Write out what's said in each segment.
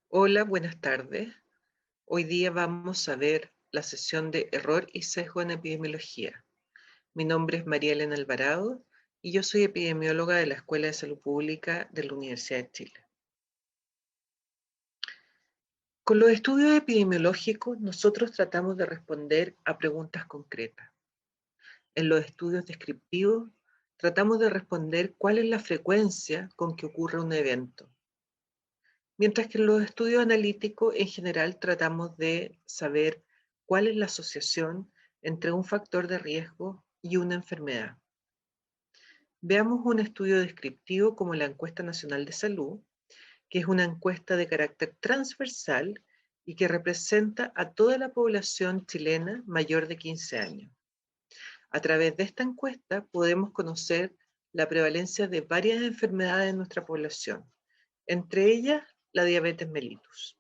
Hola, buenas tardes. Hoy día vamos a ver la sesión de error y sesgo en epidemiología. Mi nombre es María Elena Alvarado y yo soy epidemióloga de la Escuela de Salud Pública de la Universidad de Chile. Con los estudios epidemiológicos, nosotros tratamos de responder a preguntas concretas. En los estudios descriptivos, tratamos de responder cuál es la frecuencia con que ocurre un evento. Mientras que en los estudios analíticos, en general, tratamos de saber cuál es la asociación entre un factor de riesgo y una enfermedad. Veamos un estudio descriptivo como la Encuesta Nacional de Salud, que es una encuesta de carácter transversal y que representa a toda la población chilena mayor de 15 años. A través de esta encuesta podemos conocer la prevalencia de varias enfermedades en nuestra población, entre ellas la diabetes mellitus.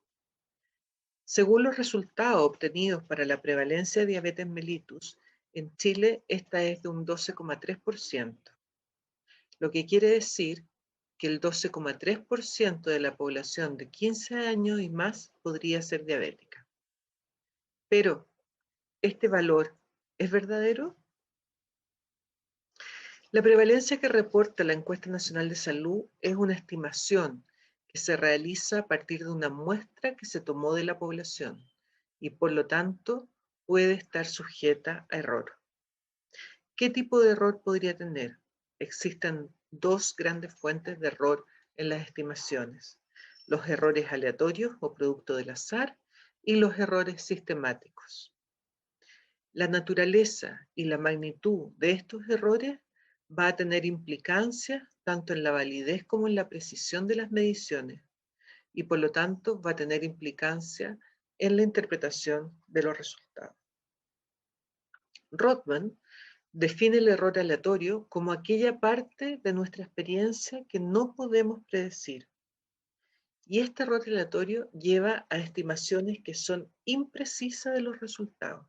Según los resultados obtenidos para la prevalencia de diabetes mellitus, en Chile esta es de un 12,3%, lo que quiere decir que el 12,3% de la población de 15 años y más podría ser diabética. Pero, ¿este valor es verdadero? La prevalencia que reporta la Encuesta Nacional de Salud es una estimación que se realiza a partir de una muestra que se tomó de la población y por lo tanto puede estar sujeta a error. ¿Qué tipo de error podría tener? Existen dos grandes fuentes de error en las estimaciones: los errores aleatorios o producto del azar y los errores sistemáticos. La naturaleza y la magnitud de estos errores va a tener implicancias tanto en la validez como en la precisión de las mediciones y por lo tanto va a tener implicancia en la interpretación de los resultados. Rothman define el error aleatorio como aquella parte de nuestra experiencia que no podemos predecir. Y este error aleatorio lleva a estimaciones que son imprecisas de los resultados.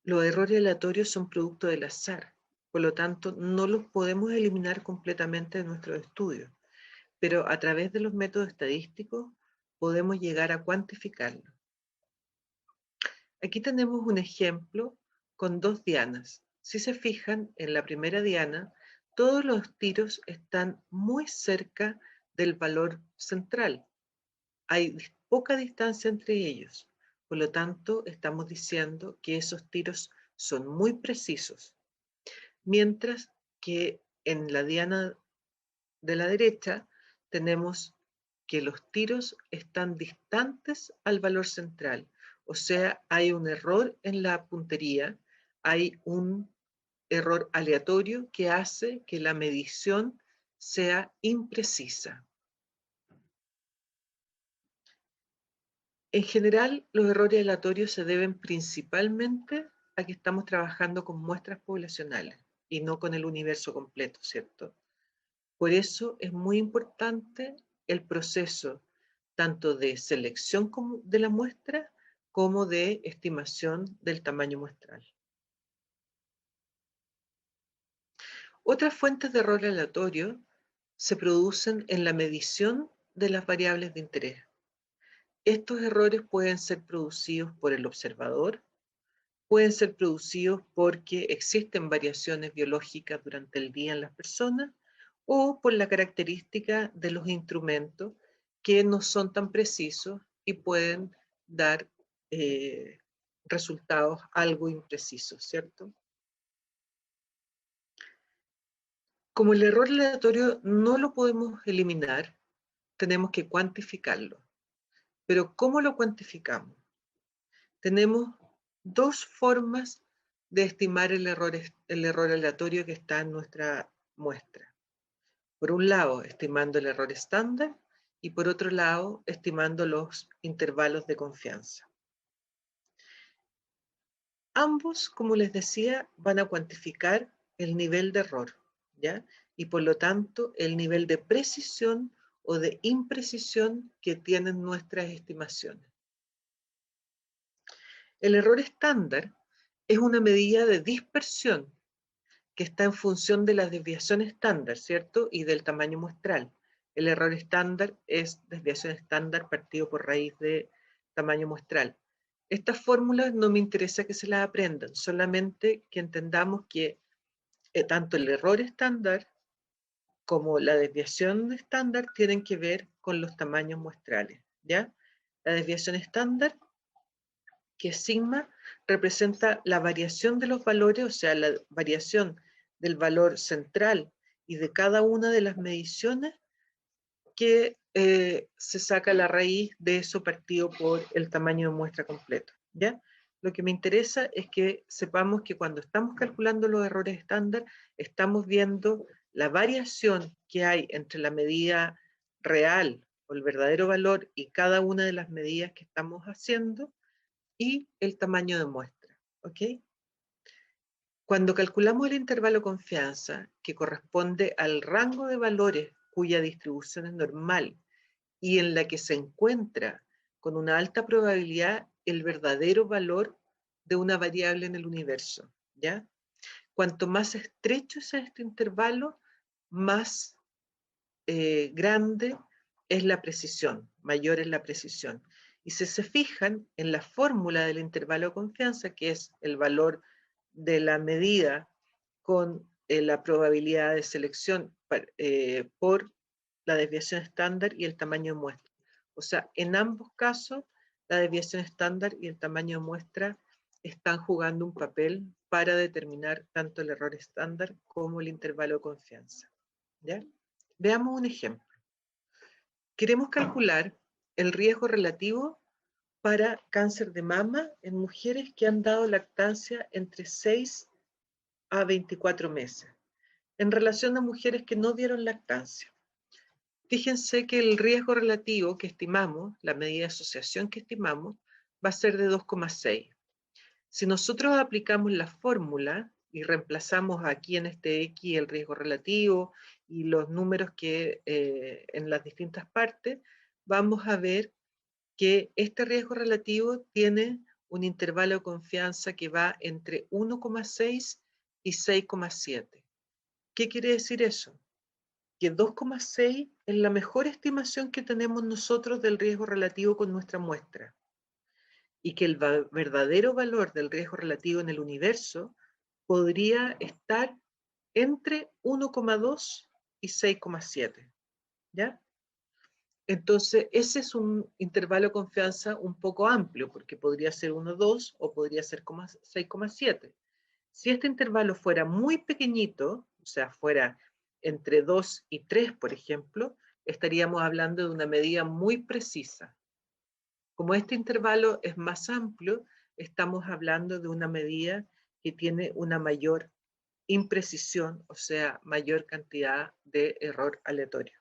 Los errores aleatorios son producto del azar, por lo tanto no los podemos eliminar completamente de nuestros estudios, pero a través de los métodos estadísticos podemos llegar a cuantificarlo. Aquí tenemos un ejemplo con dos dianas. Si se fijan, en la primera diana, todos los tiros están muy cerca del valor central. Hay poca distancia entre ellos. Por lo tanto, estamos diciendo que esos tiros son muy precisos. Mientras que en la diana de la derecha tenemos que los tiros están distantes al valor central. O sea, hay un error en la puntería, hay un error aleatorio que hace que la medición sea imprecisa. En general, los errores aleatorios se deben principalmente a que estamos trabajando con muestras poblacionales y no con el universo completo, ¿cierto? Por eso es muy importante el proceso tanto de selección de la muestra como de estimación del tamaño muestral. Otras fuentes de error aleatorio se producen en la medición de las variables de interés. Estos errores pueden ser producidos por el observador, pueden ser producidos porque existen variaciones biológicas durante el día en las personas o por la característica de los instrumentos que no son tan precisos y pueden dar resultados algo imprecisos, ¿cierto? Como el error aleatorio no lo podemos eliminar, tenemos que cuantificarlo. Pero ¿cómo lo cuantificamos? Tenemos dos formas de estimar el error aleatorio que está en nuestra muestra. Por un lado, estimando el error estándar y por otro lado, estimando los intervalos de confianza. Ambos, como les decía, van a cuantificar el nivel de error, ¿ya? Y por lo tanto, el nivel de precisión o de imprecisión que tienen nuestras estimaciones. El error estándar es una medida de dispersión que está en función de la desviación estándar, ¿cierto? Y del tamaño muestral. El error estándar es desviación estándar partido por raíz de tamaño muestral. Estas fórmulas no me interesa que se las aprendan, solamente que entendamos que tanto el error estándar como la desviación estándar tienen que ver con los tamaños muestrales, ¿ya? La desviación estándar, que es sigma, representa la variación de los valores, o sea, la variación del valor central y de cada una de las mediciones que se saca la raíz de eso partido por el tamaño de muestra completo, ¿ya? Lo que me interesa es que sepamos que cuando estamos calculando los errores estándar, estamos viendo la variación que hay entre la medida real o el verdadero valor y cada una de las medidas que estamos haciendo y el tamaño de muestra, ¿ok? Cuando calculamos el intervalo confianza, que corresponde al rango de valores cuya distribución es normal y en la que se encuentra con una alta probabilidad el verdadero valor de una variable en el universo, ¿ya? Cuanto más estrecho es este intervalo, más grande es la precisión, mayor es la precisión. Y si se fijan en la fórmula del intervalo de confianza, que es el valor de la medida con la probabilidad de selección por la desviación estándar y el tamaño de muestra. O sea, en ambos casos, la desviación estándar y el tamaño de muestra están jugando un papel para determinar tanto el error estándar como el intervalo de confianza, ¿ya? Veamos un ejemplo. Queremos calcular el riesgo relativo para cáncer de mama en mujeres que han dado lactancia entre 6 a 24 meses, en relación a mujeres que no dieron lactancia. Fíjense que el riesgo relativo que estimamos, la medida de asociación que estimamos, va a ser de 2,6. Si nosotros aplicamos la fórmula y reemplazamos aquí en este X el riesgo relativo y los números que en las distintas partes, vamos a ver que este riesgo relativo tiene un intervalo de confianza que va entre 1,6 y 6,7. ¿Qué quiere decir eso? Que 2,6 es la mejor estimación que tenemos nosotros del riesgo relativo con nuestra muestra y que el verdadero valor del riesgo relativo en el universo podría estar entre 1,2 y 6,7, ¿ya? Entonces, ese es un intervalo de confianza un poco amplio, porque podría ser 1,2 o podría ser 6,7. Si este intervalo fuera muy pequeñito, o sea, fuera entre 2 y 3, por ejemplo, estaríamos hablando de una medida muy precisa. Como este intervalo es más amplio, estamos hablando de una medida que tiene una mayor imprecisión, o sea, mayor cantidad de error aleatorio.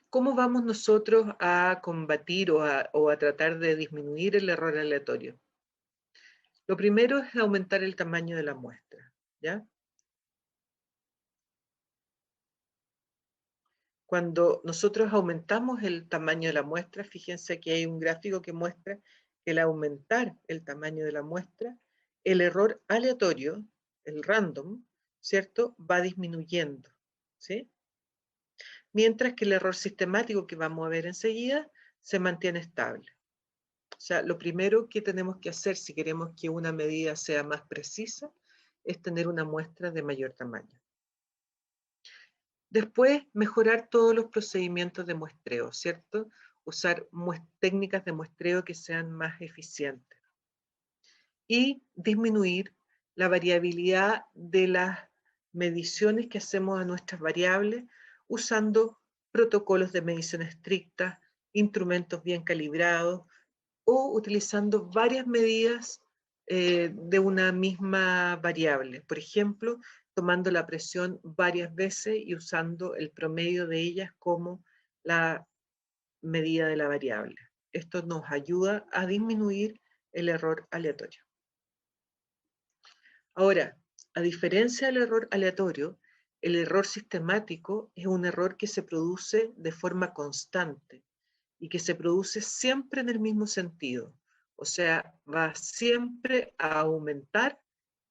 ¿Cómo vamos nosotros a combatir o a tratar de disminuir el error aleatorio? Lo primero es aumentar el tamaño de la muestra, ¿ya? Cuando nosotros aumentamos el tamaño de la muestra, fíjense que hay un gráfico que muestra que al aumentar el tamaño de la muestra, el error aleatorio, el random, ¿cierto?, va disminuyendo, ¿sí? Mientras que el error sistemático que vamos a ver enseguida se mantiene estable. O sea, lo primero que tenemos que hacer si queremos que una medida sea más precisa es tener una muestra de mayor tamaño. Después, mejorar todos los procedimientos de muestreo, ¿cierto? Usar técnicas de muestreo que sean más eficientes. Y disminuir la variabilidad de las mediciones que hacemos a nuestras variables usando protocolos de medición estrictas, instrumentos bien calibrados o utilizando varias medidas de una misma variable. Por ejemplo, tomando la presión varias veces y usando el promedio de ellas como la medida de la variable. Esto nos ayuda a disminuir el error aleatorio. Ahora, a diferencia del error aleatorio, el error sistemático es un error que se produce de forma constante y que se produce siempre en el mismo sentido. O sea, va siempre a aumentar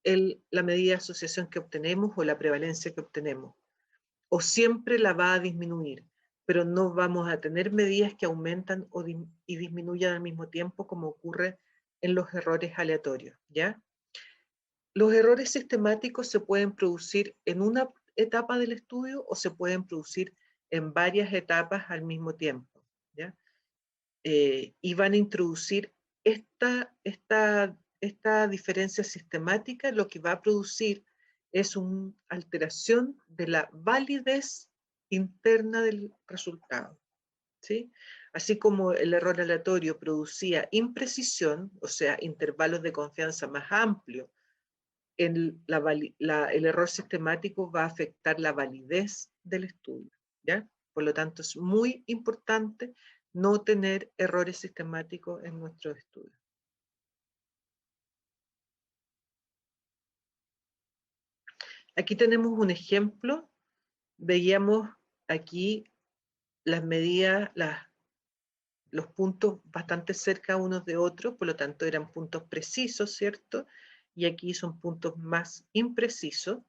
la medida de asociación que obtenemos o la prevalencia que obtenemos. o siempre la va a disminuir, pero no vamos a tener medidas que aumentan y disminuyan al mismo tiempo, como ocurre en los errores aleatorios, ¿ya? Los errores sistemáticos se pueden producir en una etapa del estudio o se pueden producir en varias etapas al mismo tiempo, ¿ya? Y van a introducir esta diferencia sistemática, lo que va a producir es una alteración de la validez interna del resultado, ¿sí? Así como el error aleatorio producía imprecisión, o sea, intervalos de confianza más amplios, el error sistemático va a afectar la validez del estudio, ¿ya? Por lo tanto, es muy importante no tener errores sistemáticos en nuestros estudios. Aquí tenemos un ejemplo. Veíamos aquí las medidas, los puntos bastante cerca unos de otros, por lo tanto eran puntos precisos, ¿cierto? Y aquí son puntos más imprecisos,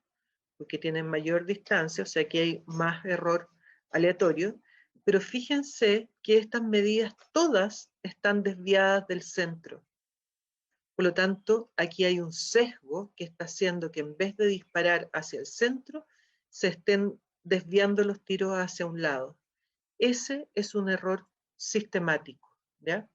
porque tienen mayor distancia, o sea que hay más error aleatorio, pero fíjense que estas medidas todas están desviadas del centro. Por lo tanto, aquí hay un sesgo que está haciendo que en vez de disparar hacia el centro, se estén desviando los tiros hacia un lado. Ese es un error sistemático, ¿ya?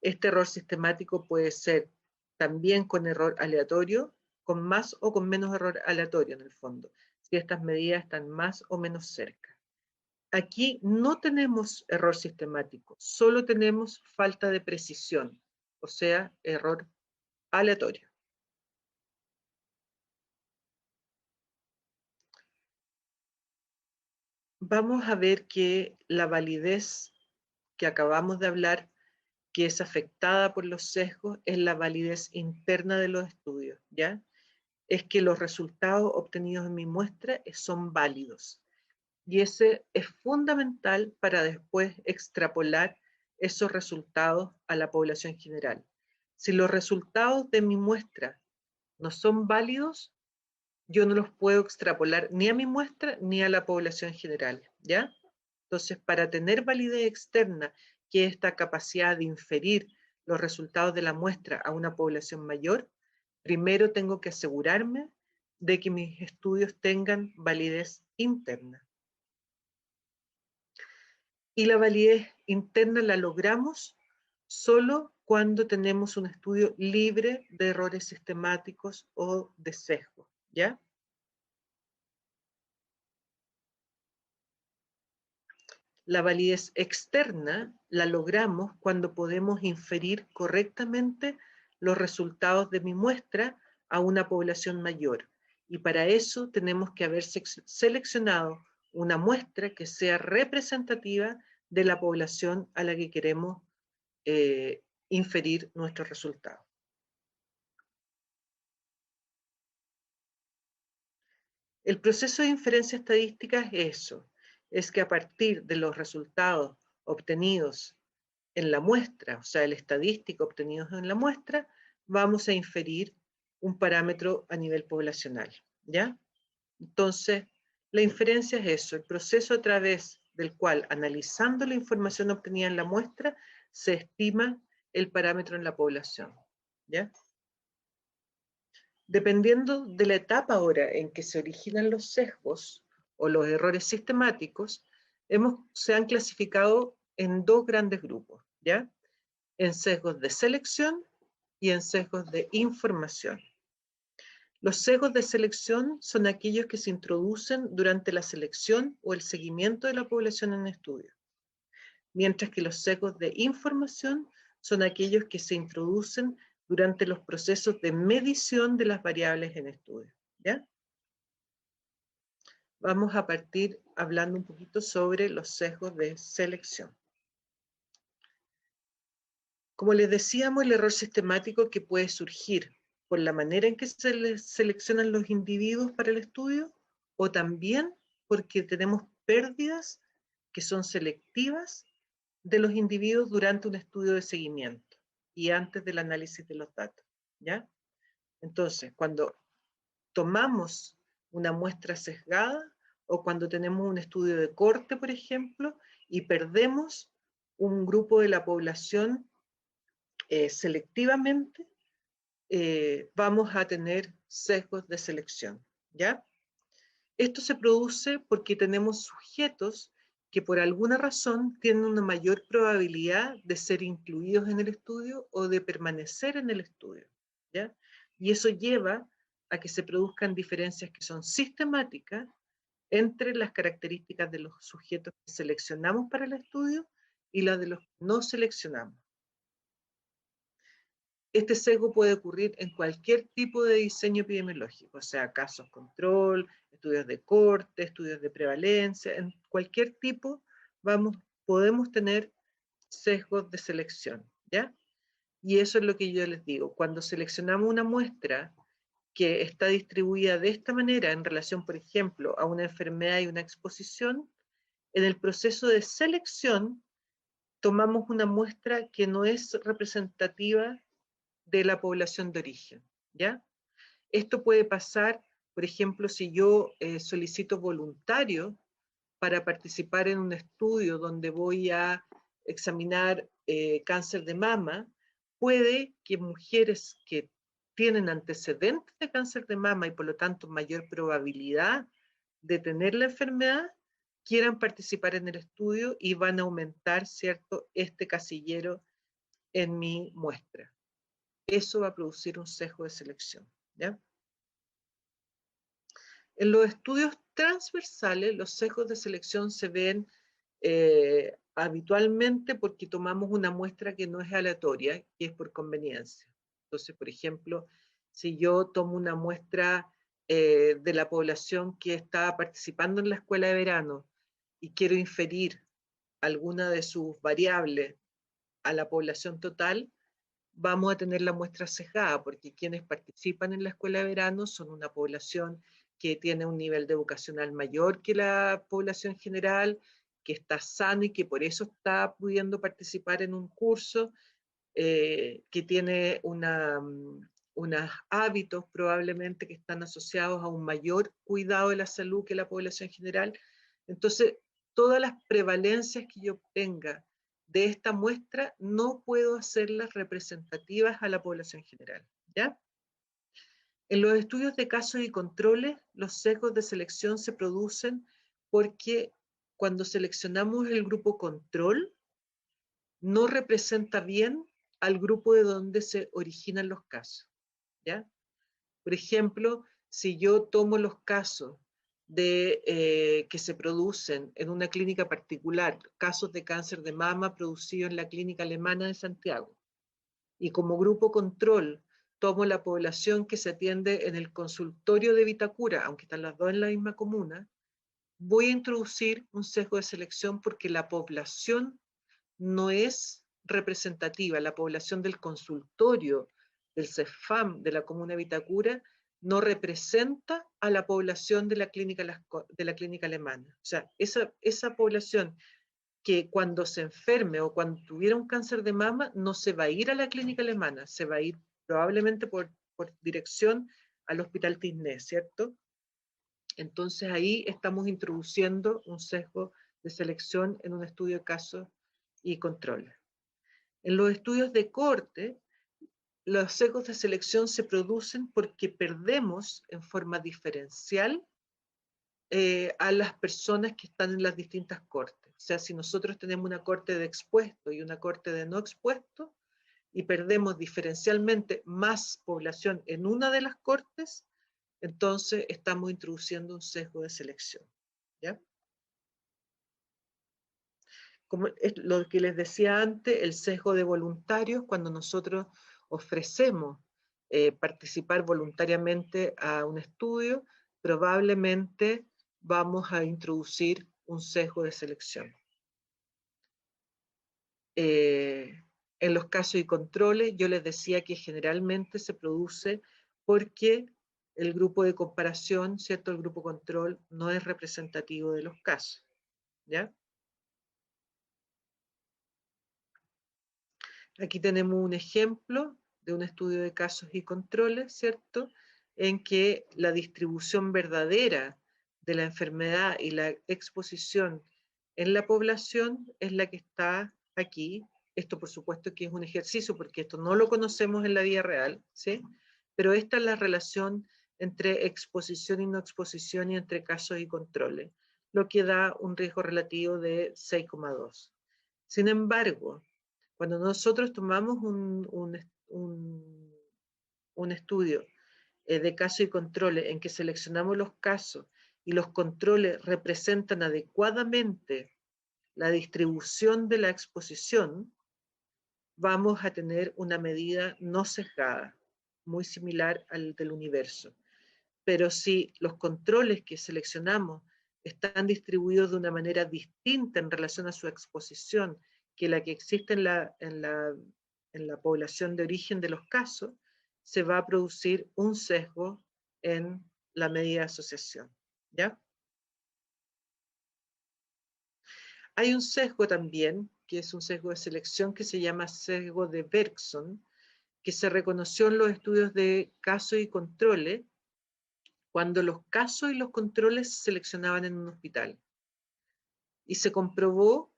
Este error sistemático puede ser también con error aleatorio, con más o con menos error aleatorio en el fondo, si estas medidas están más o menos cerca. Aquí no tenemos error sistemático, solo tenemos falta de precisión, o sea, error aleatorio. Vamos a ver que la validez que acabamos de hablar, que es afectada por los sesgos, es la validez interna de los estudios, ¿ya? Es que los resultados obtenidos en mi muestra son válidos. Y ese es fundamental para después extrapolar esos resultados a la población general. Si los resultados de mi muestra no son válidos, yo no los puedo extrapolar ni a mi muestra ni a la población general, ¿ya? Entonces, para tener validez externa, que es esta capacidad de inferir los resultados de la muestra a una población mayor, primero tengo que asegurarme de que mis estudios tengan validez interna. Y la validez interna la logramos solo cuando tenemos un estudio libre de errores sistemáticos o de sesgo, ¿ya? La validez externa la logramos cuando podemos inferir correctamente los resultados de mi muestra a una población mayor. Y para eso tenemos que haber seleccionado una muestra que sea representativa de la población a la que queremos inferir nuestros resultados. El proceso de inferencia estadística es eso, es que a partir de los resultados obtenidos en la muestra, o sea, el estadístico obtenido en la muestra, vamos a inferir un parámetro a nivel poblacional, ¿ya? Entonces, la inferencia es eso, el proceso a través del cual, analizando la información obtenida en la muestra, se estima el parámetro en la población, ¿ya? Dependiendo de la etapa ahora en que se originan los sesgos o los errores sistemáticos, se han clasificado en dos grandes grupos, ¿ya? En sesgos de selección y en sesgos de información. Los sesgos de selección son aquellos que se introducen durante la selección o el seguimiento de la población en estudio, mientras que los sesgos de información son aquellos que se introducen durante los procesos de medición de las variables en estudio, ¿ya? Vamos a partir hablando un poquito sobre los sesgos de selección. Como les decíamos, el error sistemático que puede surgir por la manera en que se les seleccionan los individuos para el estudio, o también porque tenemos pérdidas que son selectivas de los individuos durante un estudio de seguimiento y antes del análisis de los datos, ¿ya? Entonces, cuando tomamos una muestra sesgada, o cuando tenemos un estudio de corte, por ejemplo, y perdemos un grupo de la población selectivamente, vamos a tener sesgos de selección, ¿ya? Esto se produce porque tenemos sujetos que por alguna razón tienen una mayor probabilidad de ser incluidos en el estudio o de permanecer en el estudio, ¿ya? Y eso lleva a que se produzcan diferencias que son sistemáticas entre las características de los sujetos que seleccionamos para el estudio y las de los que no seleccionamos. Este sesgo puede ocurrir en cualquier tipo de diseño epidemiológico, o sea, casos control, estudios de corte, estudios de prevalencia, en cualquier tipo podemos tener sesgos de selección, ¿ya? Y eso es lo que yo les digo, cuando seleccionamos una muestra que está distribuida de esta manera en relación, por ejemplo, a una enfermedad y una exposición, en el proceso de selección tomamos una muestra que no es representativa de la población de origen, ¿ya? Esto puede pasar, por ejemplo, si yo solicito voluntarios para participar en un estudio donde voy a examinar cáncer de mama, puede que mujeres que tienen antecedentes de cáncer de mama y por lo tanto mayor probabilidad de tener la enfermedad, quieran participar en el estudio y van a aumentar, ¿cierto?, este casillero en mi muestra. Eso va a producir un sesgo de selección, ¿ya? En los estudios transversales, los sesgos de selección se ven habitualmente porque tomamos una muestra que no es aleatoria, que es por conveniencia. Entonces, por ejemplo, si yo tomo una muestra de la población que está participando en la escuela de verano y quiero inferir alguna de sus variables a la población total, vamos a tener la muestra sesgada, porque quienes participan en la escuela de verano son una población que tiene un nivel de educacional mayor que la población general, que está sano y que por eso está pudiendo participar en un curso, que tiene unos hábitos probablemente que están asociados a un mayor cuidado de la salud que la población general. Entonces, todas las prevalencias que yo obtenga de esta muestra no puedo hacerlas representativas a la población general, ¿ya? En los estudios de casos y controles, los sesgos de selección se producen porque cuando seleccionamos el grupo control, no representa bien al grupo de donde se originan los casos, ¿ya? Por ejemplo, si yo tomo los casos que se producen en una clínica particular, casos de cáncer de mama producidos en la clínica alemana de Santiago, y como grupo control tomo la población que se atiende en el consultorio de Vitacura, aunque están las dos en la misma comuna, voy a introducir un sesgo de selección porque la población no es representativa, la población del consultorio del CEFAM de la comuna de Vitacura no representa a la población de la clínica alemana. O sea, esa población que cuando se enferme o cuando tuviera un cáncer de mama no se va a ir a la clínica alemana, se va a ir probablemente por dirección al Hospital Tisné, ¿cierto? Entonces ahí estamos introduciendo un sesgo de selección en un estudio de casos y controles. En los estudios de corte, los sesgos de selección se producen porque perdemos en forma diferencial a las personas que están en las distintas cortes. O sea, si nosotros tenemos una corte de expuesto y una corte de no expuesto, y perdemos diferencialmente más población en una de las cortes, entonces estamos introduciendo un sesgo de selección, ¿ya? Como es lo que les decía antes, el sesgo de voluntarios, cuando nosotros ofrecemos participar voluntariamente a un estudio, probablemente vamos a introducir un sesgo de selección. En los casos y controles, yo les decía que generalmente se produce porque el grupo de comparación, ¿cierto? El grupo control no es representativo de los casos, ¿ya? Aquí tenemos un ejemplo de un estudio de casos y controles, ¿cierto? En que la distribución verdadera de la enfermedad y la exposición en la población es la que está aquí. Esto por supuesto que es un ejercicio porque esto no lo conocemos en la vida real, ¿sí? Pero esta es la relación entre exposición y no exposición y entre casos y controles, lo que da un riesgo relativo de 6,2. Sin embargo, cuando nosotros tomamos un estudio de casos y controles en que seleccionamos los casos y los controles representan adecuadamente la distribución de la exposición, vamos a tener una medida no sesgada, muy similar al del universo. Pero si los controles que seleccionamos están distribuidos de una manera distinta en relación a su exposición que la que existe en la población de origen de los casos, se va a producir un sesgo en la medida de asociación, ¿ya? Hay un sesgo también, que es un sesgo de selección que se llama sesgo de Bergson, que se reconoció en los estudios de casos y controles cuando los casos y los controles se seleccionaban en un hospital. Y se comprobó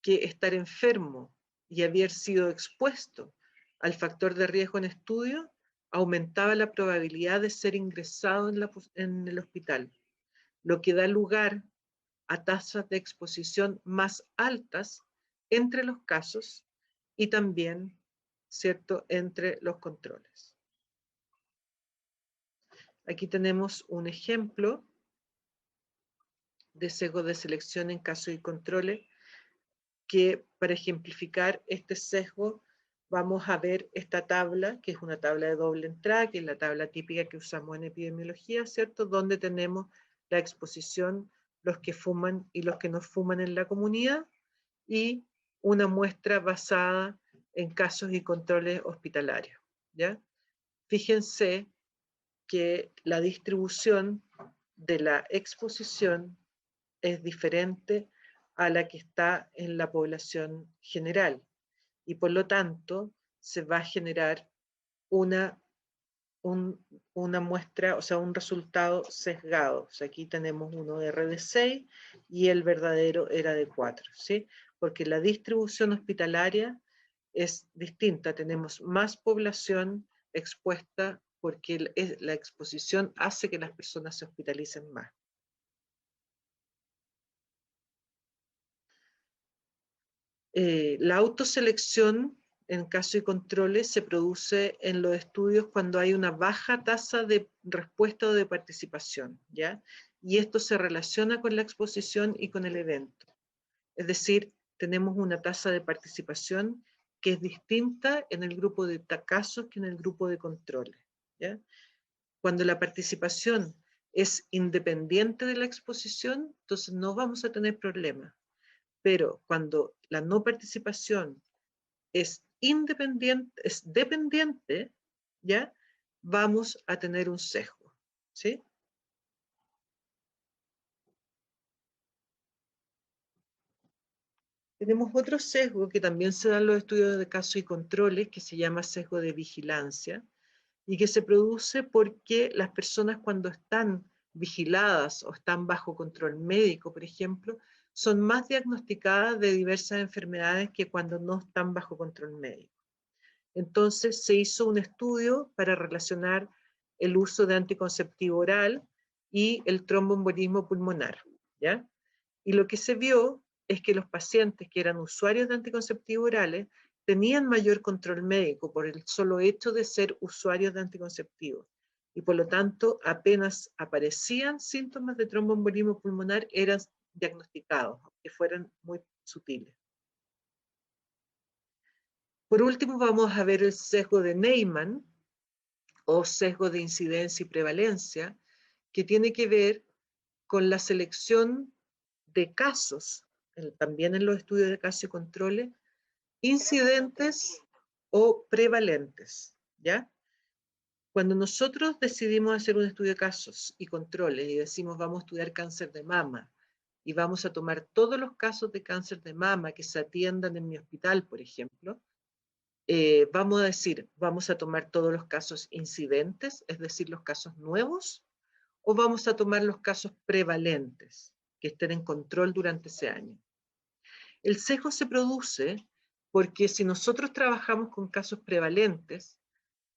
que estar enfermo y haber sido expuesto al factor de riesgo en estudio aumentaba la probabilidad de ser ingresado en el hospital, lo que da lugar a tasas de exposición más altas entre los casos y también, ¿cierto?, entre los controles. Aquí tenemos un ejemplo de sesgo de selección en casos y controles, que para ejemplificar este sesgo vamos a ver esta tabla, que es una tabla de doble entrada, que es la tabla típica que usamos en epidemiología, ¿cierto? Donde tenemos la exposición, los que fuman y los que no fuman en la comunidad, y una muestra basada en casos y controles hospitalarios, ¿ya? Fíjense que la distribución de la exposición es diferente a la que está en la población general y por lo tanto se va a generar una, una muestra, o sea, un resultado sesgado. O sea, aquí tenemos uno R de 6 y el verdadero era de 4, ¿sí? Porque la distribución hospitalaria es distinta, tenemos más población expuesta porque la exposición hace que las personas se hospitalicen más. La autoselección en caso y controles se produce en los estudios cuando hay una baja tasa de respuesta o de participación, ¿ya? Y esto se relaciona con la exposición y con el evento. Es decir, tenemos una tasa de participación que es distinta en el grupo de casos que en el grupo de controles, ¿ya? Cuando la participación es independiente de la exposición, entonces no vamos a tener problemas. Pero cuando la no participación es independiente, es dependiente, ¿ya? Vamos a tener un sesgo, ¿sí? Tenemos otro sesgo que también se da en los estudios de casos y controles, que se llama sesgo de vigilancia, y que se produce porque las personas cuando están vigiladas o están bajo control médico, por ejemplo, son más diagnosticadas de diversas enfermedades que cuando no están bajo control médico. Entonces se hizo un estudio para relacionar el uso de anticonceptivo oral y el tromboembolismo pulmonar, ¿ya? Y lo que se vio es que los pacientes que eran usuarios de anticonceptivos orales tenían mayor control médico por el solo hecho de ser usuarios de anticonceptivos. Y por lo tanto, apenas aparecían síntomas de tromboembolismo pulmonar, eran diagnosticados, aunque fueran muy sutiles. Por último, vamos a ver el sesgo de Neyman, o sesgo de incidencia y prevalencia, que tiene que ver con la selección de casos, también en los estudios de casos y controles, incidentes o prevalentes, ¿ya? Cuando nosotros decidimos hacer un estudio de casos y controles y decimos vamos a estudiar cáncer de mama y vamos a tomar todos los casos de cáncer de mama que se atiendan en mi hospital, por ejemplo, vamos a decir, vamos a tomar todos los casos incidentes, es decir, los casos nuevos, o vamos a tomar los casos prevalentes, que estén en control durante ese año. El sesgo se produce porque si nosotros trabajamos con casos prevalentes,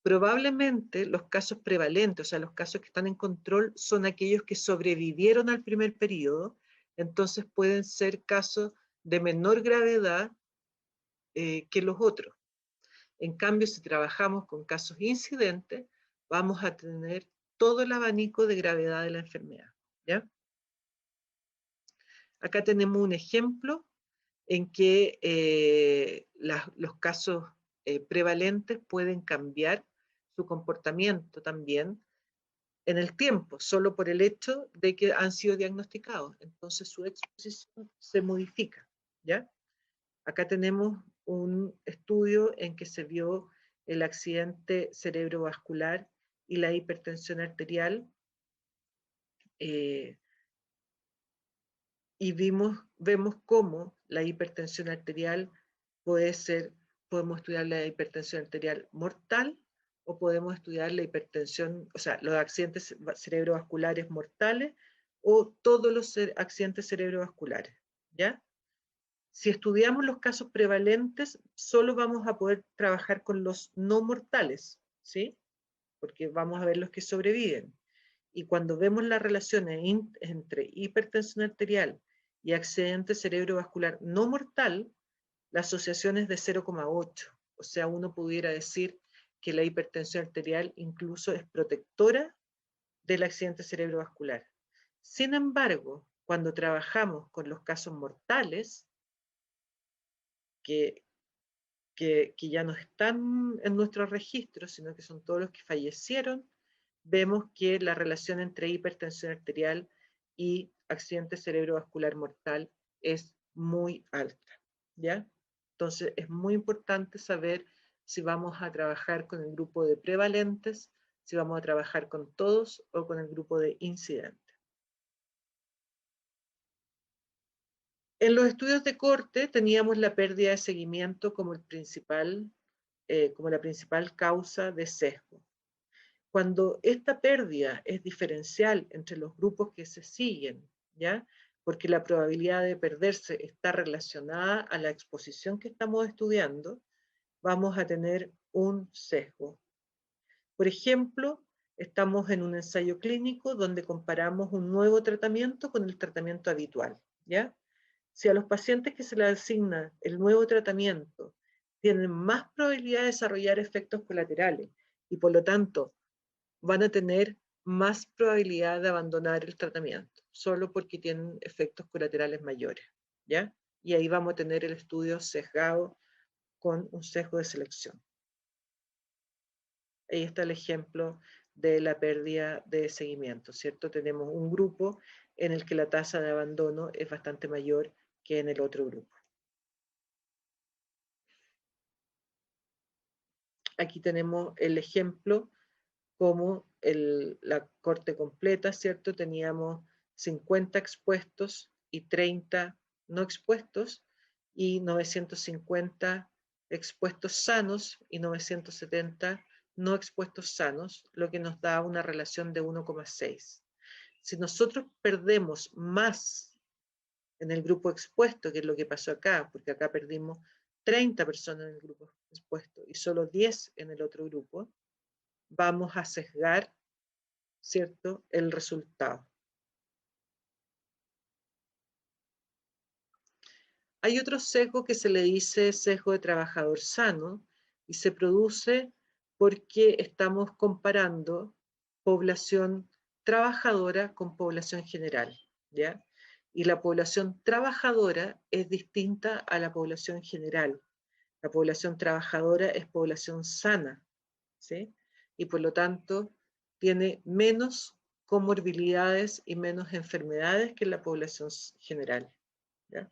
probablemente los casos prevalentes, o sea, los casos que están en control, son aquellos que sobrevivieron al primer periodo, entonces pueden ser casos de menor gravedad que los otros. En cambio, si trabajamos con casos incidentes, vamos a tener todo el abanico de gravedad de la enfermedad, ¿ya? Acá tenemos un ejemplo en que los casos prevalentes pueden cambiar su comportamiento también en el tiempo, solo por el hecho de que han sido diagnosticados. Entonces su exposición se modifica, ¿ya? Acá tenemos un estudio en que se vio el accidente cerebrovascular y la hipertensión arterial, y vemos cómo la hipertensión arterial podemos estudiar la hipertensión arterial mortal o podemos estudiar la hipertensión, o sea, los accidentes cerebrovasculares mortales o todos los accidentes cerebrovasculares, ¿ya? Si estudiamos los casos prevalentes, solo vamos a poder trabajar con los no mortales, ¿sí? Porque vamos a ver los que sobreviven. Y cuando vemos las relaciones entre hipertensión arterial y accidente cerebrovascular no mortal, la asociación es de 0,8. O sea, uno pudiera decir que la hipertensión arterial incluso es protectora del accidente cerebrovascular. Sin embargo, cuando trabajamos con los casos mortales, que ya no están en nuestros registros, sino que son todos los que fallecieron, vemos que la relación entre hipertensión arterial y accidente cerebrovascular mortal es muy alta, ¿ya? Entonces es muy importante saber si vamos a trabajar con el grupo de prevalentes, si vamos a trabajar con todos o con el grupo de incidentes. En los estudios de corte teníamos la pérdida de seguimiento como la principal causa de sesgo. Cuando esta pérdida es diferencial entre los grupos que se siguen, ¿ya? Porque la probabilidad de perderse está relacionada a la exposición que estamos estudiando, vamos a tener un sesgo. Por ejemplo, estamos en un ensayo clínico donde comparamos un nuevo tratamiento con el tratamiento habitual, ¿ya? Si a los pacientes que se les asigna el nuevo tratamiento tienen más probabilidad de desarrollar efectos colaterales y por lo tanto van a tener más probabilidad de abandonar el tratamiento, solo porque tienen efectos colaterales mayores, ¿ya? Y ahí vamos a tener el estudio sesgado con un sesgo de selección. Ahí está el ejemplo de la pérdida de seguimiento, ¿cierto? Tenemos un grupo en el que la tasa de abandono es bastante mayor que en el otro grupo. Aquí tenemos el ejemplo como la corte completa, ¿cierto? Teníamos 50 expuestos y 30 no expuestos, y 950 expuestos sanos y 970 no expuestos sanos, lo que nos da una relación de 1,6. Si nosotros perdemos más en el grupo expuesto, que es lo que pasó acá, porque acá perdimos 30 personas en el grupo expuesto y solo 10 en el otro grupo, vamos a sesgar, ¿cierto?, el resultado. Hay otro sesgo que se le dice sesgo de trabajador sano y se produce porque estamos comparando población trabajadora con población general, ¿ya? Y la población trabajadora es distinta a la población general. La población trabajadora es población sana, ¿sí? Y por lo tanto tiene menos comorbilidades y menos enfermedades que la población general, ¿ya?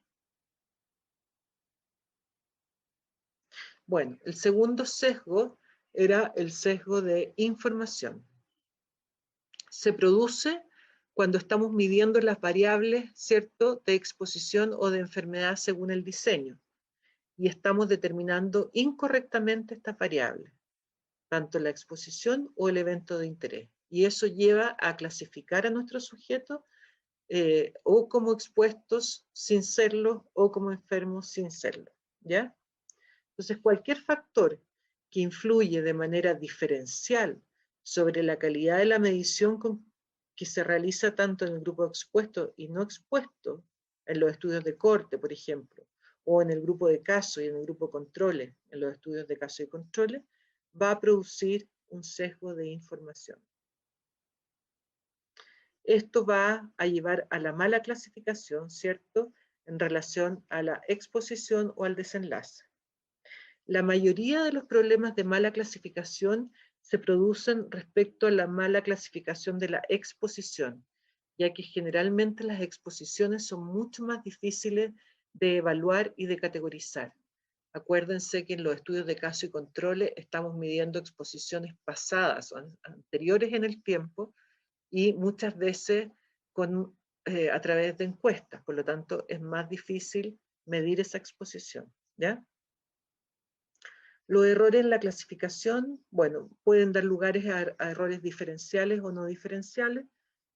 Bueno, el segundo sesgo era el sesgo de información. Se produce cuando estamos midiendo las variables, ¿cierto?, de exposición o de enfermedad según el diseño, y estamos determinando incorrectamente estas variables, tanto la exposición o el evento de interés. Y eso lleva a clasificar a nuestros sujetos o como expuestos sin serlo, o como enfermos sin serlo, ¿ya? Entonces, cualquier factor que influye de manera diferencial sobre la calidad de la medición que se realiza tanto en el grupo expuesto y no expuesto, en los estudios de corte, por ejemplo, o en el grupo de caso y en el grupo controles, en los estudios de caso y controles, va a producir un sesgo de información. Esto va a llevar a la mala clasificación, ¿cierto?, en relación a la exposición o al desenlace. La mayoría de los problemas de mala clasificación se producen respecto a la mala clasificación de la exposición, ya que generalmente las exposiciones son mucho más difíciles de evaluar y de categorizar. Acuérdense que en los estudios de caso y controles estamos midiendo exposiciones pasadas o anteriores en el tiempo y muchas veces a través de encuestas, por lo tanto es más difícil medir esa exposición, ¿ya? Los errores en la clasificación, bueno, pueden dar lugares a errores diferenciales o no diferenciales,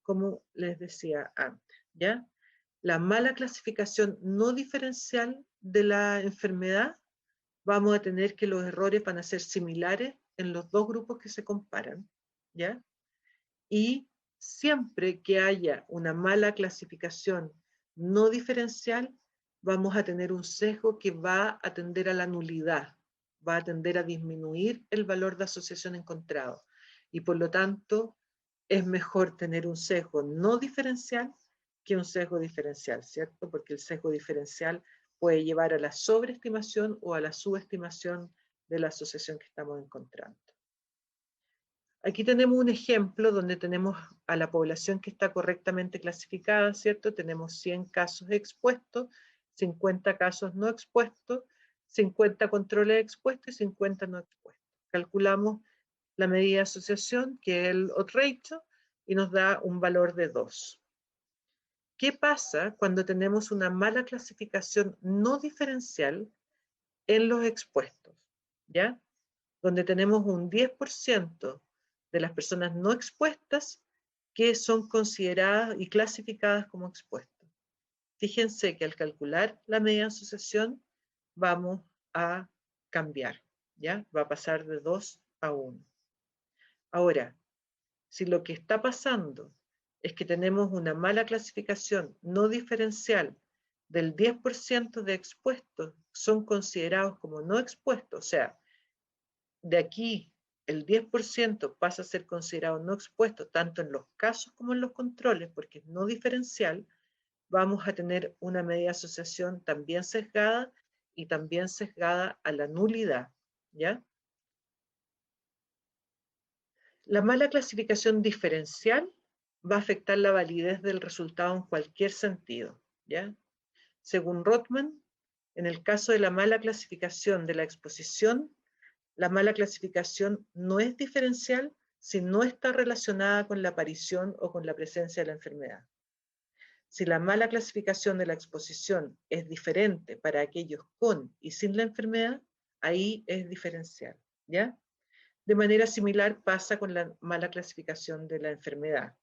como les decía antes, ¿ya? La mala clasificación no diferencial de la enfermedad, vamos a tener que los errores van a ser similares en los dos grupos que se comparan, ¿ya? Y siempre que haya una mala clasificación no diferencial, vamos a tener un sesgo que va a tender a la nulidad, va a tender a disminuir el valor de asociación encontrado. Y por lo tanto, es mejor tener un sesgo no diferencial que un sesgo diferencial, ¿cierto? Porque el sesgo diferencial puede llevar a la sobreestimación o a la subestimación de la asociación que estamos encontrando. Aquí tenemos un ejemplo donde tenemos a la población que está correctamente clasificada, ¿cierto? Tenemos 100 casos expuestos, 50 casos no expuestos, 50 controles expuestos y 50 no expuestos. Calculamos la medida de asociación, que es el odds ratio, y nos da un valor de 2. ¿Qué pasa cuando tenemos una mala clasificación no diferencial en los expuestos? ¿Ya? Donde tenemos un 10% de las personas no expuestas que son consideradas y clasificadas como expuestas. Fíjense que al calcular la medida de asociación vamos a cambiar, ¿ya? Va a pasar de 2 a 1. Ahora, si lo que está pasando es que tenemos una mala clasificación no diferencial del 10% de expuestos son considerados como no expuestos, o sea, de aquí el 10% pasa a ser considerado no expuesto tanto en los casos como en los controles, porque es no diferencial, vamos a tener una medida de asociación también sesgada y también sesgada a la nulidad, ¿ya? La mala clasificación diferencial va a afectar la validez del resultado en cualquier sentido, ¿ya? Según Rothman, en el caso de la mala clasificación de la exposición, la mala clasificación no es diferencial si no está relacionada con la aparición o con la presencia de la enfermedad. Si la mala clasificación de la exposición es diferente para aquellos con y sin la enfermedad, ahí es diferencial, ¿ya? De manera similar pasa con la mala clasificación de la enfermedad.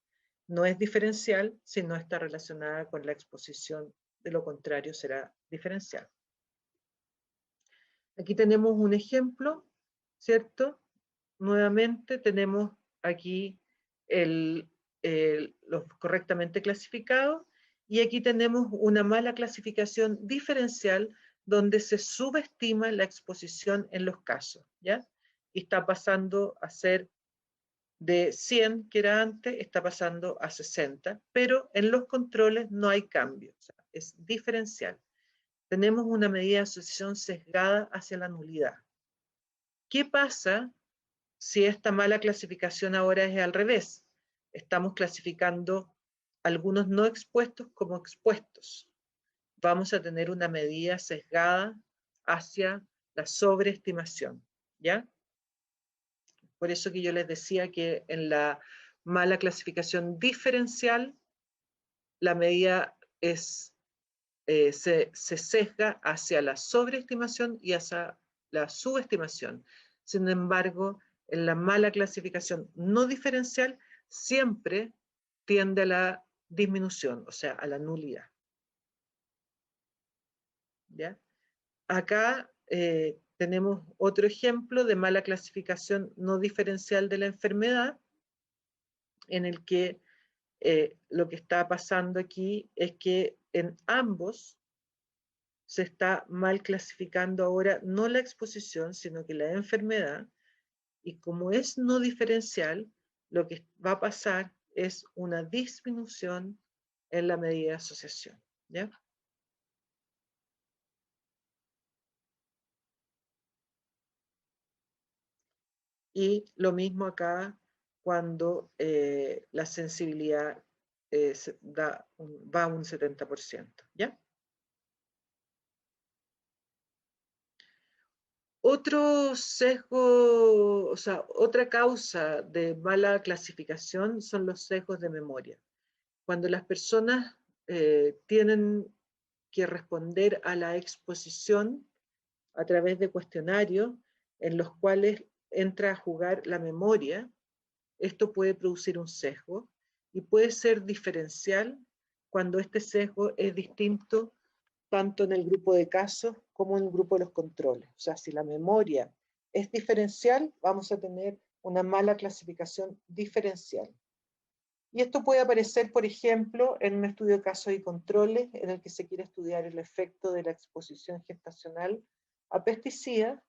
No es diferencial si no está relacionada con la exposición, de lo contrario será diferencial. Aquí tenemos un ejemplo, ¿cierto? Nuevamente tenemos aquí los correctamente clasificados y aquí tenemos una mala clasificación diferencial donde se subestima la exposición en los casos, ¿ya? Y está pasando a ser de 100 que era antes, está pasando a 60, pero en los controles no hay cambio, o sea, es diferencial. Tenemos una medida de asociación sesgada hacia la nulidad. ¿Qué pasa si esta mala clasificación ahora es al revés? Estamos clasificando algunos no expuestos como expuestos. Vamos a tener una medida sesgada hacia la sobreestimación, ¿ya? Por eso que yo les decía que en la mala clasificación diferencial, la medida se sesga hacia la sobreestimación y hacia la subestimación. Sin embargo, en la mala clasificación no diferencial siempre tiende a la disminución, o sea, a la nulidad. ¿Ya? Acá tenemos otro ejemplo de mala clasificación no diferencial de la enfermedad, en el que lo que está pasando aquí es que en ambos se está mal clasificando ahora no la exposición, sino que la enfermedad, y como es no diferencial, lo que va a pasar es una disminución en la medida de asociación. ¿Ya? Y lo mismo acá cuando la sensibilidad va a un 70%. ¿Ya? Otro sesgo, o sea, otra causa de mala clasificación son los sesgos de memoria. Cuando las personas tienen que responder a la exposición a través de cuestionarios en los cuales entra a jugar la memoria, esto puede producir un sesgo y puede ser diferencial cuando este sesgo es distinto tanto en el grupo de casos como en el grupo de los controles. O sea, si la memoria es diferencial, vamos a tener una mala clasificación diferencial. Y esto puede aparecer, por ejemplo, en un estudio de casos y controles en el que se quiere estudiar el efecto de la exposición gestacional a pesticidas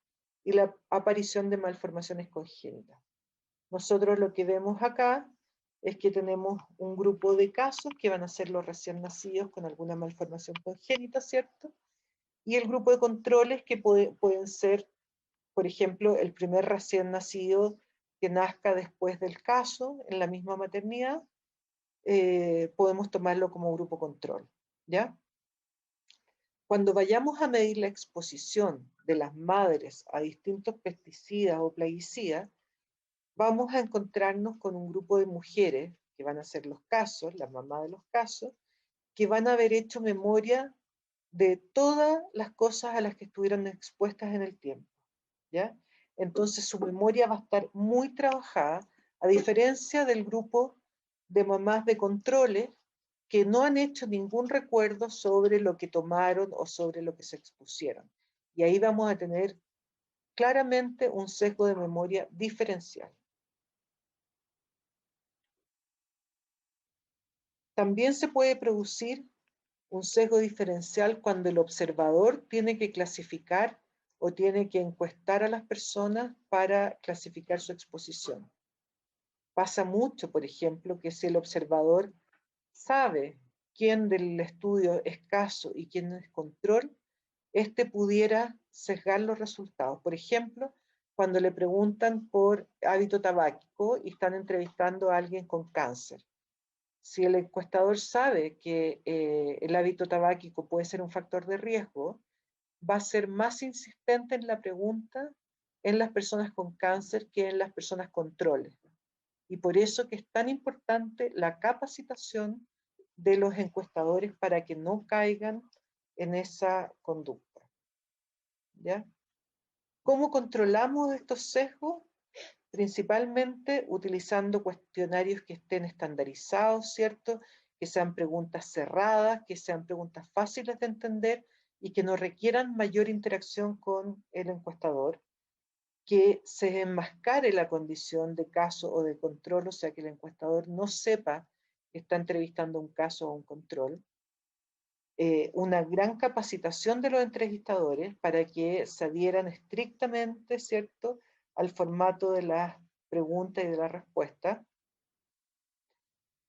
y la aparición de malformaciones congénitas. Nosotros lo que vemos acá es que tenemos un grupo de casos que van a ser los recién nacidos con alguna malformación congénita, ¿cierto? Y el grupo de controles que pueden ser, por ejemplo, el primer recién nacido que nazca después del caso en la misma maternidad, podemos tomarlo como grupo control, ¿ya? Cuando vayamos a medir la exposición de las madres a distintos pesticidas o plaguicidas, vamos a encontrarnos con un grupo de mujeres, que van a ser los casos, la mamá de los casos, que van a haber hecho memoria de todas las cosas a las que estuvieron expuestas en el tiempo, ¿ya? Entonces su memoria va a estar muy trabajada, a diferencia del grupo de mamás de controles que no han hecho ningún recuerdo sobre lo que tomaron o sobre lo que se expusieron. Y ahí vamos a tener claramente un sesgo de memoria diferencial. También se puede producir un sesgo diferencial cuando el observador tiene que clasificar o tiene que encuestar a las personas para clasificar su exposición. Pasa mucho, por ejemplo, que si el observador sabe quién del estudio es caso y quién es control, este pudiera sesgar los resultados. Por ejemplo, cuando le preguntan por hábito tabáquico y están entrevistando a alguien con cáncer. Si el encuestador sabe que el hábito tabáquico puede ser un factor de riesgo, va a ser más insistente en la pregunta en las personas con cáncer que en las personas controles. Y por eso que es tan importante la capacitación de los encuestadores para que no caigan en esa conducta. ¿Ya? ¿Cómo controlamos estos sesgos? Principalmente utilizando cuestionarios que estén estandarizados, ¿cierto? Que sean preguntas cerradas, que sean preguntas fáciles de entender y que no requieran mayor interacción con el encuestador, que se enmascare la condición de caso o de control, o sea, que el encuestador no sepa que está entrevistando un caso o un control, una gran capacitación de los entrevistadores para que se adhieran estrictamente, ¿cierto?, al formato de las preguntas y de la respuesta,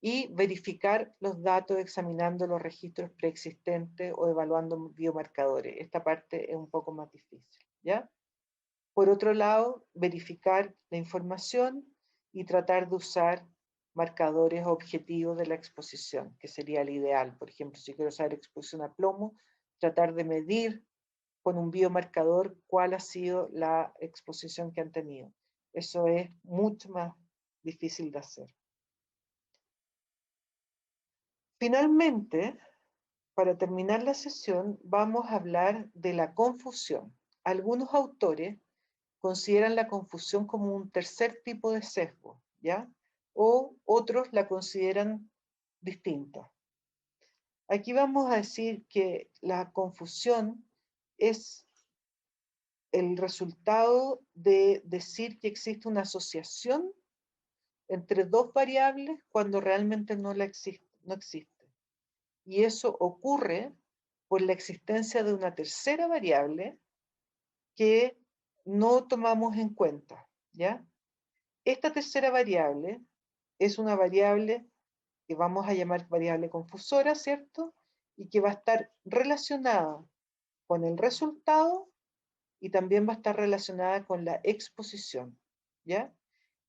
y verificar los datos examinando los registros preexistentes o evaluando biomarcadores. Esta parte es un poco más difícil, ¿ya? Por otro lado, verificar la información y tratar de usar marcadores objetivos de la exposición, que sería el ideal. Por ejemplo, si quiero saber exposición a plomo, tratar de medir con un biomarcador cuál ha sido la exposición que han tenido. Eso es mucho más difícil de hacer. Finalmente, para terminar la sesión, vamos a hablar de la confusión. Algunos autores consideran la confusión como un tercer tipo de sesgo, ¿ya? o otros la consideran distinta. Aquí vamos a decir que la confusión es el resultado de decir que existe una asociación entre dos variables cuando realmente no existe. Y eso ocurre por la existencia de una tercera variable que no tomamos en cuenta, ¿ya? Esta tercera variable es una variable que vamos a llamar variable confusora, ¿cierto? Y que va a estar relacionada con el resultado y también va a estar relacionada con la exposición, ¿ya?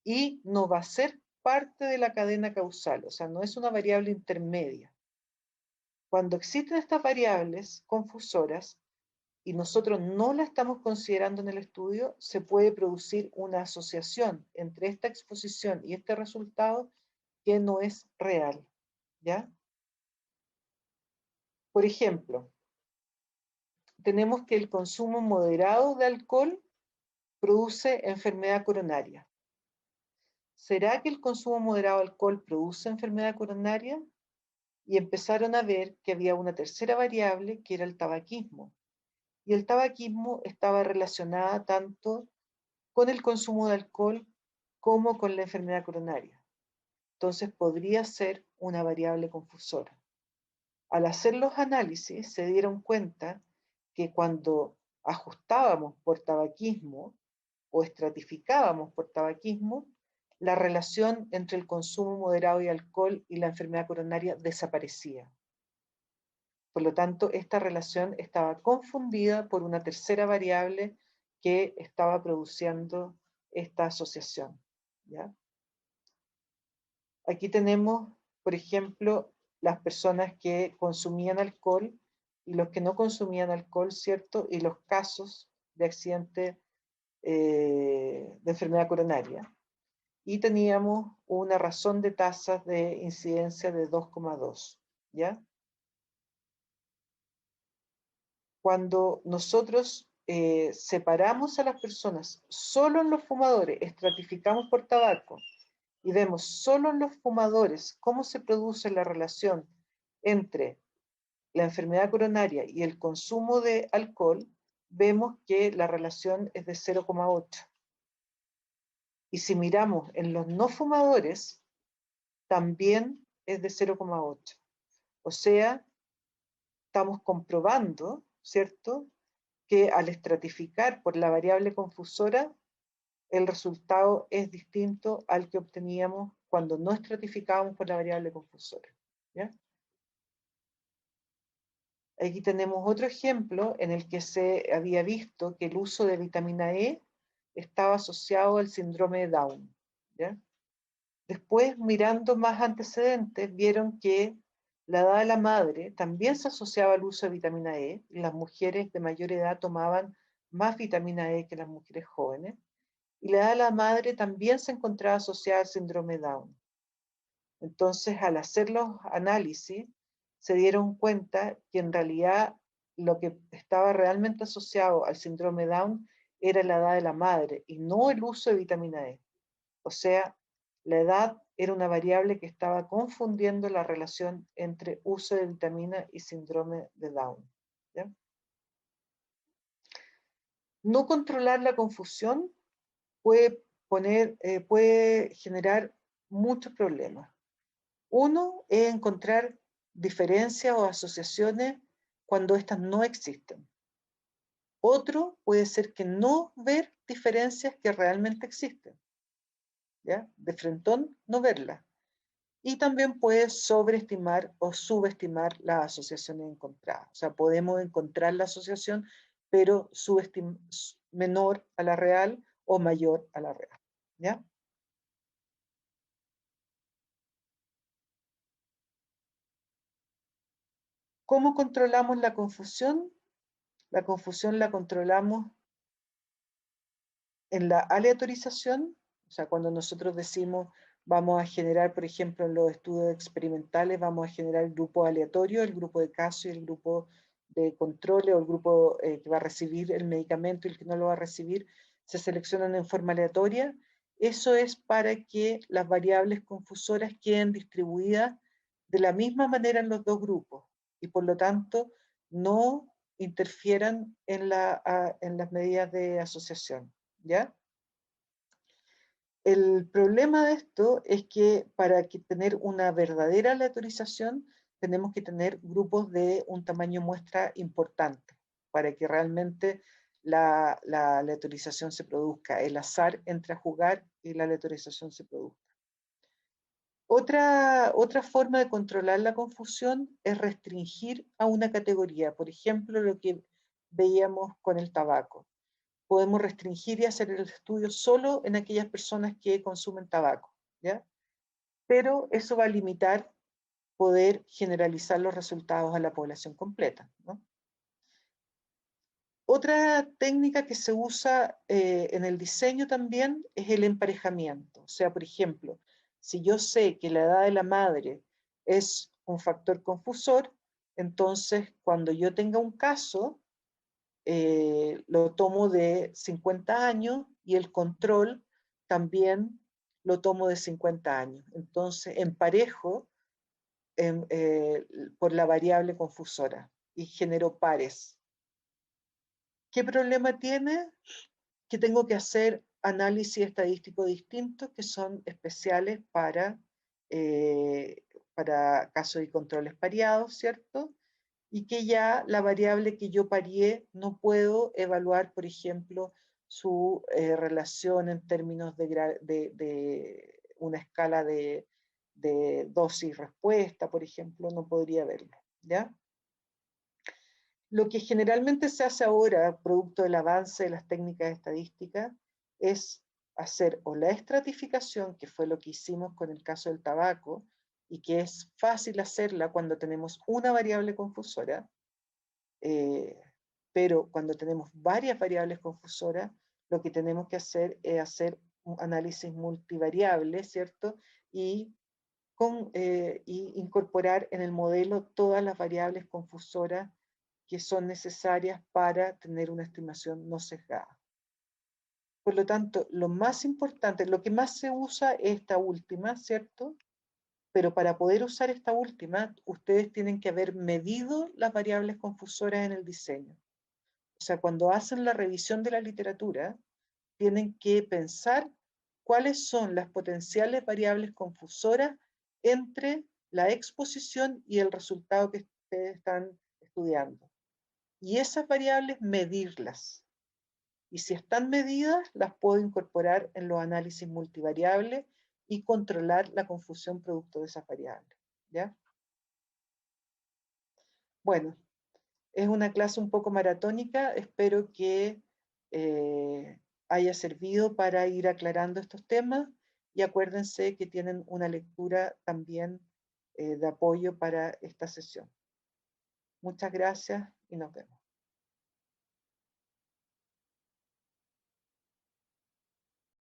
Y no va a ser parte de la cadena causal, o sea, no es una variable intermedia. Cuando existen estas variables confusoras y nosotros no la estamos considerando en el estudio, se puede producir una asociación entre esta exposición y este resultado que no es real, ¿ya? Por ejemplo, tenemos que el consumo moderado de alcohol produce enfermedad coronaria. ¿Será que el consumo moderado de alcohol produce enfermedad coronaria? Y empezaron a ver que había una tercera variable que era el tabaquismo. Y el tabaquismo estaba relacionada tanto con el consumo de alcohol como con la enfermedad coronaria. Entonces podría ser una variable confusora. Al hacer los análisis se dieron cuenta que cuando ajustábamos por tabaquismo o estratificábamos por tabaquismo, la relación entre el consumo moderado de alcohol y la enfermedad coronaria desaparecía. Por lo tanto, esta relación estaba confundida por una tercera variable que estaba produciendo esta asociación, ¿ya? Aquí tenemos, por ejemplo, las personas que consumían alcohol y los que no consumían alcohol, ¿cierto? Y los casos de accidente de enfermedad coronaria. Y teníamos una razón de tasas de incidencia de 2,2, ¿ya? Cuando nosotros separamos a las personas solo en los fumadores, estratificamos por tabaco y vemos solo en los fumadores cómo se produce la relación entre la enfermedad coronaria y el consumo de alcohol, vemos que la relación es de 0,8. Y si miramos en los no fumadores, también es de 0,8. O sea, estamos comprobando, ¿cierto?, que al estratificar por la variable confusora, el resultado es distinto al que obteníamos cuando no estratificábamos por la variable confusora, ¿ya? Aquí tenemos otro ejemplo en el que se había visto que el uso de vitamina E estaba asociado al síndrome de Down, ¿ya? Después, mirando más antecedentes, vieron que la edad de la madre también se asociaba al uso de vitamina E, y las mujeres de mayor edad tomaban más vitamina E que las mujeres jóvenes, y la edad de la madre también se encontraba asociada al síndrome Down. Entonces, al hacer los análisis, se dieron cuenta que en realidad lo que estaba realmente asociado al síndrome Down era la edad de la madre y no el uso de vitamina E. O sea, la edad era una variable que estaba confundiendo la relación entre uso de vitamina y síndrome de Down, ¿ya? No controlar la confusión puede generar muchos problemas. Uno es encontrar diferencias o asociaciones cuando estas no existen. Otro puede ser que no ver diferencias que realmente existen, ¿ya? De frentón no verlas. Y también puede sobreestimar o subestimar las asociaciones encontradas. O sea, podemos encontrar la asociación, pero menor a la real o mayor a la real, ¿ya? ¿Cómo controlamos la confusión? La confusión la controlamos en la aleatorización, o sea, cuando nosotros decimos vamos a generar, por ejemplo, en los estudios experimentales, vamos a generar el grupo aleatorio, el grupo de caso y el grupo de control, o el grupo que va a recibir el medicamento y el que no lo va a recibir, se seleccionan en forma aleatoria, Eso es para que las variables confusoras queden distribuidas de la misma manera en los dos grupos y por lo tanto no interfieran en las medidas de asociación, ¿ya? El problema de esto es que para tener una verdadera aleatorización tenemos que tener grupos de un tamaño muestra importante para que realmente la aleatorización se produzca, el azar entre a jugar y la aleatorización se produzca. Otra forma de controlar la confusión es restringir a una categoría, por ejemplo, lo que veíamos con el tabaco. Podemos restringir y hacer el estudio solo en aquellas personas que consumen tabaco, ¿ya? Pero eso va a limitar poder generalizar los resultados a la población completa, ¿no? Otra técnica que se usa en el diseño también es el emparejamiento. O sea, por ejemplo, si yo sé que la edad de la madre es un factor confusor, entonces cuando yo tenga un caso, lo tomo de 50 años y el control también lo tomo de 50 años. Entonces, emparejo por la variable confusora y genero pares. ¿Qué problema tiene? Que tengo que hacer análisis estadístico distintos que son especiales para casos y controles pareados, ¿cierto? Y que ya la variable que yo parié no puedo evaluar, por ejemplo, su relación en términos de una escala de dosis-respuesta, por ejemplo, no podría verlo, ¿ya? Lo que generalmente se hace ahora, producto del avance de las técnicas estadísticas, es hacer o la estratificación, que fue lo que hicimos con el caso del tabaco, y que es fácil hacerla cuando tenemos una variable confusora, eh, pero cuando tenemos varias variables confusoras, lo que tenemos que hacer es hacer un análisis multivariable, ¿cierto? Y incorporar en el modelo todas las variables confusoras que son necesarias para tener una estimación no sesgada. Por lo tanto, lo más importante, lo que más se usa es esta última, ¿cierto? Pero para poder usar esta última, ustedes tienen que haber medido las variables confusoras en el diseño. O sea, cuando hacen la revisión de la literatura, tienen que pensar cuáles son las potenciales variables confusoras entre la exposición y el resultado que ustedes están estudiando. Y esas variables medirlas. Y si están medidas, las puedo incorporar en los análisis multivariables y controlar la confusión producto de esas variables. ¿Ya? Bueno, es una clase un poco maratónica, espero que haya servido para ir aclarando estos temas y acuérdense que tienen una lectura también de apoyo para esta sesión. Muchas gracias y nos vemos.